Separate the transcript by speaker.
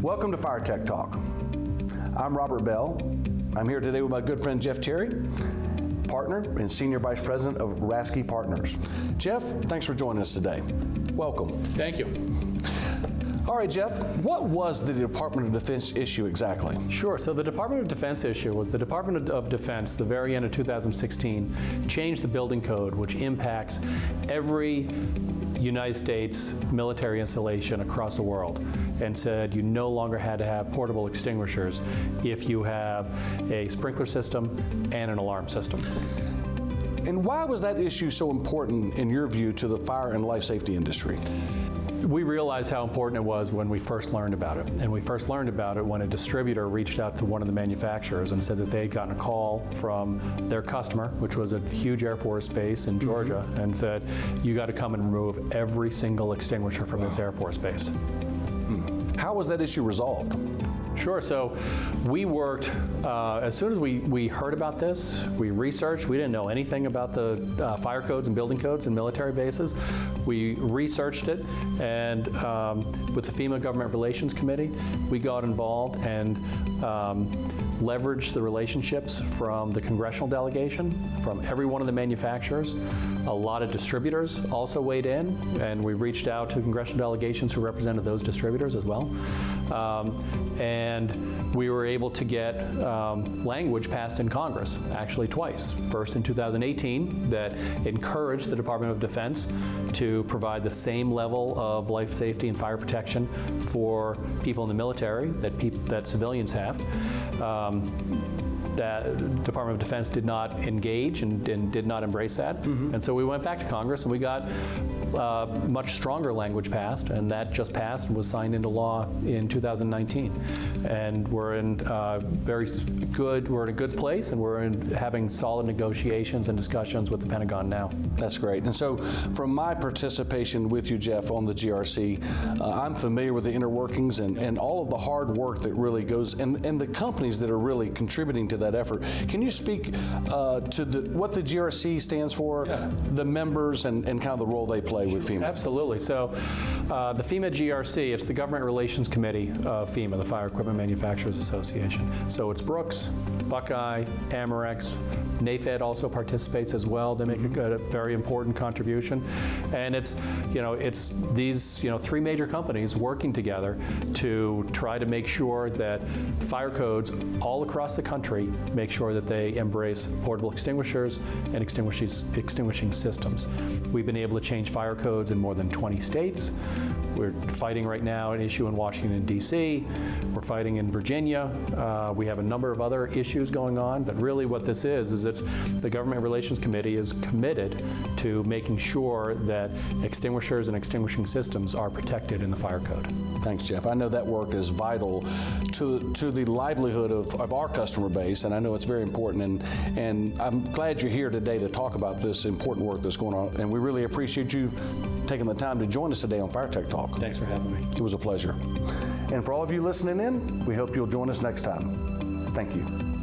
Speaker 1: Welcome to FireTech Talk. I'm Robert Bell. I'm here today with my good friend Jeff Terrey, partner and Senior Vice President of Rasky Partners. Jeff, thanks for joining us today. Welcome.
Speaker 2: Thank you.
Speaker 1: All right, Jeff, what was the Department of Defense issue exactly?
Speaker 2: Sure. So the Department of Defense issue was the Department of Defense, the very end of 2016, changed the building code, which impacts every United States military installation across the world, and said you no longer had to have portable extinguishers if you have a sprinkler system and an alarm system.
Speaker 1: And why was that issue so important, in your view, to the fire and life safety industry?
Speaker 2: We realized how important it was when we first learned about it. And we first learned about it when a distributor reached out to one of the manufacturers and said that they had gotten a call from their customer, which was a huge Air Force base in Georgia, and said, you got to come and remove every single extinguisher from this Air Force base.
Speaker 1: How was that issue resolved?
Speaker 2: Sure. So we worked, as soon as we heard about this, we researched. We didn't know anything about the fire codes and building codes in military bases. We researched it, and with the FEMA Government Relations Committee, we got involved and leveraged the relationships from the congressional delegation, from every one of the manufacturers. A lot of distributors also weighed in, and we reached out to congressional delegations who represented those distributors as well. And we were able to get language passed in Congress, actually twice. First in 2018, that encouraged the Department of Defense to provide the same level of life safety and fire protection for people in the military that civilians have. That Department of Defense did not engage and did not embrace that. And so we went back to Congress and we got much stronger language passed, and that just passed and was signed into law in 2019. And we're in we're in a good place, and we're having solid negotiations and discussions with the Pentagon now.
Speaker 1: That's great. And so from my participation with you, Jeff, on the GRC, I'm familiar with the inner workings and all of the hard work that really goes, and the companies that are really contributing to that effort. Can you speak to what the GRC stands for, the members, and kind of the role they play with FEMA?
Speaker 2: Absolutely. So the FEMA GRC, it's the Government Relations Committee of FEMA, the Fire Equipment Manufacturers Association. So it's Brooks, Buckeye, Amerex, NAFED also participates as well. They make a very important contribution. And it's these three major companies working together to try to make sure that fire codes all across the country make sure that they embrace portable extinguishers and extinguishing systems. We've been able to change fire codes in more than 20 states. We're fighting right now an issue in Washington, D.C. We're fighting in Virginia. We have a number of other issues going on, but really what this is it's the Government Relations Committee is committed to making sure that extinguishers and extinguishing systems are protected in the fire code.
Speaker 1: Thanks, Jeff. I know that work is vital to the livelihood of our customer base, and I know it's very important, and I'm glad you're here today to talk about this important work that's going on, and we really appreciate you taking the time to join us today on FireTech Talk.
Speaker 2: Thanks for having me.
Speaker 1: It was a pleasure. And for all of you listening in, we hope you'll join us next time. Thank you.